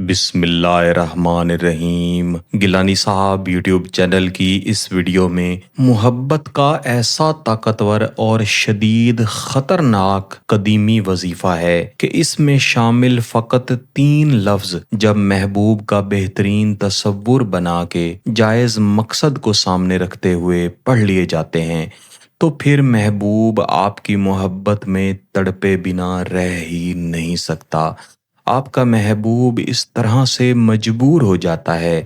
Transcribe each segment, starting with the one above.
बिस्मिल्लाहिर्रहमानिर्रहीम। गिलानी साहब YouTube channel की इस वीडियो में मोहब्बत का ऐसा ताकतवर और शदीद ख़तरनाक कदीमी वजीफ़ा है कि इसमें शामिल फ़कत 3 लफ्ज़ जब महबूब का बेहतरीन तसव्वुर बना के जायज़ मकसद को सामने रखते हुए पढ़ लिए जाते हैं तो फिर महबूब आपकी मोहब्बत में तड़पे बिना रह ही नहीं सकता। आपका महबूब इस तरह से मजबूर हो जाता है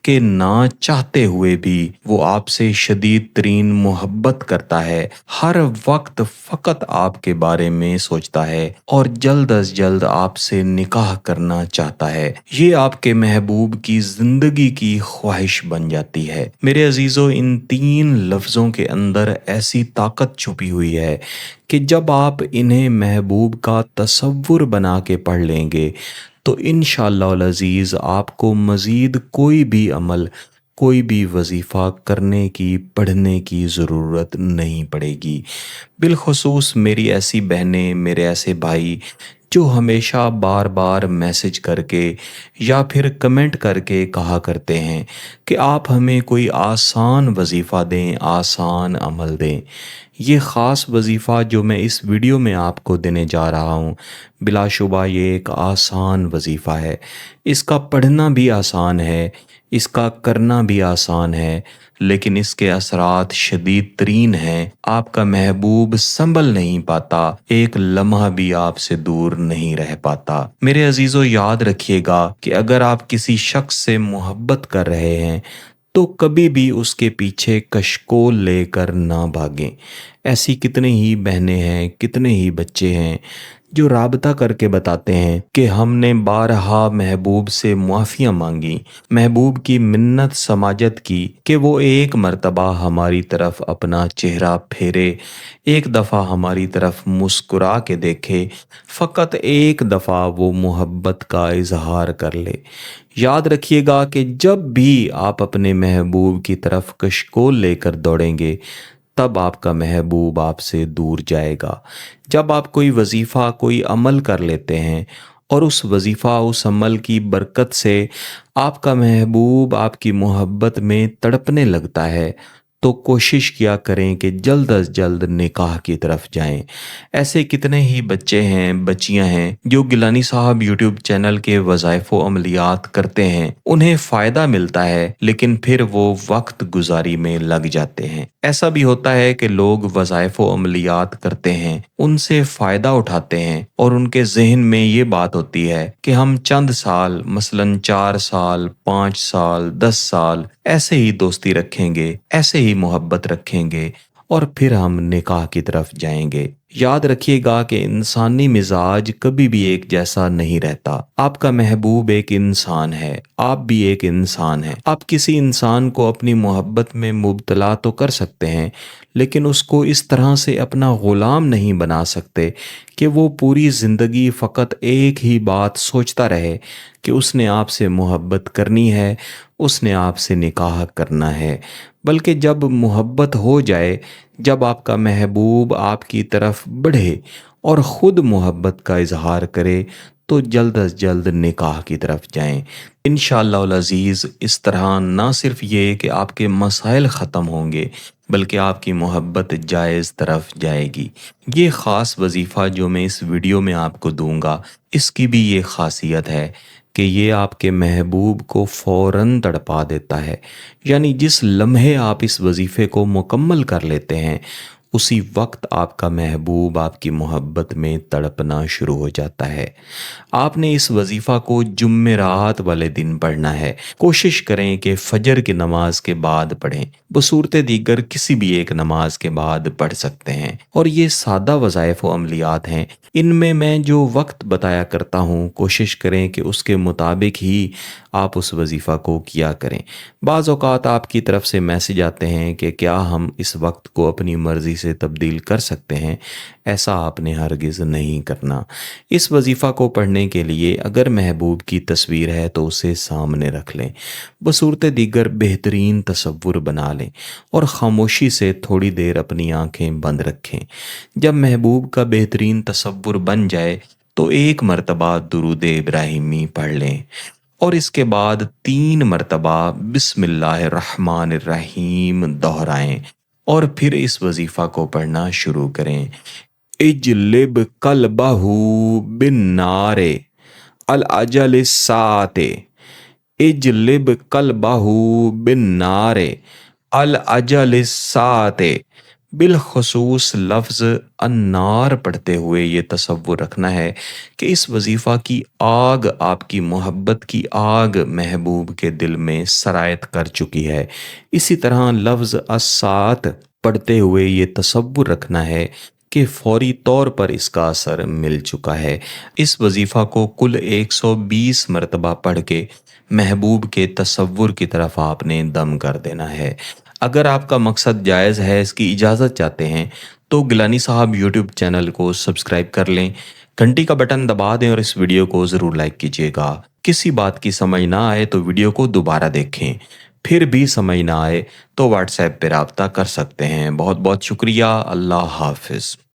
कि ना चाहते हुए भी वो आपसे शदीद तरीन मोहब्बत करता है। हर वक्त फ़कत आपके बारे में सोचता है और जल्द अज जल्द आपसे निकाह करना चाहता है। ये आपके महबूब की ज़िंदगी की ख्वाहिश बन जाती है। मेरे अजीज़ों, इन 3 लफ्ज़ों के अंदर ऐसी ताकत छुपी हुई है कि जब आप इन्हें महबूब का तसव्वुर बना के पढ़ लेंगे तो इंशाअल्लाह अज़ीज़ आपको मज़ीद कोई भी अमल, कोई भी वजीफ़ा करने की, पढ़ने की ज़रूरत नहीं पड़ेगी। बिलख़ुसूस मेरी ऐसी बहनें, मेरे ऐसे भाई जो हमेशा बार बार मैसेज करके या फिर कमेंट करके कहा करते हैं कि आप हमें कोई आसान वजीफ़ा दें, आसान अमल दें। ये ख़ास वजीफ़ा जो मैं इस वीडियो में आपको देने जा रहा हूँ, बिलाशुबा ये एक आसान वजीफ़ा है। इसका पढ़ना भी आसान है, इसका करना भी आसान है, लेकिन इसके असरात शदीद तरीन हैं। आपका महबूब संभल नहीं पाता, एक लम्हा भी आपसे दूर नहीं रह पाता। मेरे अजीज़ों, याद रखिएगा कि अगर आप किसी शख्स से मोहब्बत कर रहे हैं तो कभी भी उसके पीछे कशकोल लेकर ना भागें। ऐसी कितनी ही बहनें हैं, कितने ही बच्चे हैं जो राबता करके बताते हैं कि हमने बारहा महबूब से मुआफ़ियाँ मांगी, महबूब की मिन्नत समाजत की कि वो एक मर्तबा हमारी तरफ अपना चेहरा फेरे, एक दफ़ा हमारी तरफ मुस्कुरा के देखे, फ़कत एक दफ़ा वो मोहब्बत का इजहार कर ले। याद रखिएगा कि जब भी आप अपने महबूब की तरफ कशकोल लेकर दौड़ेंगे तब आपका महबूब आपसे दूर जाएगा। जब आप कोई वजीफ़ा, कोई अमल कर लेते हैं और उस वजीफ़ा, उस अमल की बरकत से आपका महबूब आपकी मोहब्बत में तड़पने लगता है तो कोशिश किया करें कि जल्द अज जल्द निकाह की तरफ जाएं। ऐसे कितने ही बच्चे हैं, बच्चियां हैं जो गिलानी साहब यूट्यूब चैनल के वज़ाइफ़ व अमलियात करते हैं, उन्हें फ़ायदा मिलता है लेकिन फिर वो वक्त गुजारी में लग जाते हैं। ऐसा भी होता है कि लोग वज़ाइफ़ व अमलियात करते हैं, उनसे फ़ायदा उठाते हैं और उनके ज़हन में ये बात होती है कि हम चंद साल, मसलन 4 साल, 5 साल, 10 साल ऐसे ही दोस्ती रखेंगे, ऐसे ही मोहब्बत रखेंगे और फिर हम निकाह की तरफ जाएंगे। याद रखिएगा कि इंसानी मिजाज कभी भी एक जैसा नहीं रहता। आपका महबूब एक इंसान है, आप भी एक इंसान हैं। आप किसी इंसान को अपनी मोहब्बत में मुब्तला तो कर सकते हैं, लेकिन उसको इस तरह से अपना ग़ुलाम नहीं बना सकते कि वो पूरी ज़िंदगी फ़कत एक ही बात सोचता रहे कि उसने आपसे मोहब्बत करनी है, उसने आपसे निकाह करना है। बल्कि जब मोहब्बत हो जाए, जब आपका महबूब आपकी तरफ बढ़े और ख़ुद मोहब्बत का इजहार करे तो जल्द अज जल्द निकाह की तरफ जाएं। इंशाअल्लाह अज़ीज़ इस तरह ना सिर्फ ये कि आपके मसाइल ख़त्म होंगे बल्कि आपकी मोहब्बत जायज़ तरफ जाएगी। ये ख़ास वजीफ़ा जो मैं इस वीडियो में आपको दूंगा, इसकी भी ये ख़ासियत है कि ये आपके महबूब को फ़ौरन तड़पा देता है। यानी जिस लम्हे आप इस वजीफ़े को मुकम्मल कर लेते हैं उसी वक्त आपका महबूब आपकी मोहब्बत में तड़पना शुरू हो जाता है। आपने इस वजीफ़ा को जुम्मेरात वाले दिन पढ़ना है। कोशिश करें कि फ़जर की नमाज के बाद पढ़ें, बसूरत दीगर किसी भी एक नमाज के बाद पढ़ सकते हैं। और ये सादा वज़ाइफ़ व अमलियात हैं, इनमें मैं जो वक्त बताया करता हूँ कोशिश करें कि उसके मुताबिक ही आप उस वजीफ़ा को किया करें। बाज़ औक़ात आपकी तरफ से मैसेज आते हैं कि क्या हम इस वक्त को अपनी मर्ज़ी से तब्दील कर सकते हैं। ऐसा आपने हरगिज़ नहीं करना। इस वजीफ़ा को पढ़ने के लिए अगर महबूब की तस्वीर है तो उसे सामने रख लें, बसूरत दीगर बेहतरीन तसव्वुर बना लें और ख़ामोशी से थोड़ी देर अपनी आँखें बंद रखें। जब महबूब का बेहतरीन तसव्वुर बन जाए तो एक मरतबा दुरूद इब्राहिमी पढ़ लें اور اس کے بعد 3 مرتبہ بسم اللہ الرحمن الرحیم دہرائیں اور پھر اس وظیفہ کو پڑھنا شروع کریں۔ اجلب قلبہ بالنار الاجل الساعت، اجلب قلبہ بالنار الاجل الساعت۔ بالخصوص لفظ النار پڑھتے ہوئے یہ تصور رکھنا ہے کہ اس وظیفہ کی آگ، آپ کی محبت کی آگ محبوب کے دل میں سرایت کر چکی ہے۔ اسی طرح لفظ الساعت پڑھتے ہوئے یہ تصور رکھنا ہے کہ فوری طور پر اس کا اثر مل چکا ہے۔ اس وظیفہ کو کل 120 مرتبہ پڑھ کے محبوب کے تصور کی طرف آپ نے دم کر دینا ہے۔ اگر آپ کا مقصد جائز ہے، اس کی اجازت چاہتے ہیں، تو گیلانی صاحب یوٹیوب چینل کو سبسکرائب کر لیں، گھنٹی کا بٹن دبا دیں اور اس ویڈیو کو ضرور لائک کیجیے گا۔ کسی بات کی سمجھ نہ آئے تو ویڈیو کو دوبارہ دیکھیں، پھر بھی سمجھ نہ آئے تو واٹس ایپ پہ رابطہ کر سکتے ہیں۔ بہت بہت شکریہ۔ اللہ حافظ۔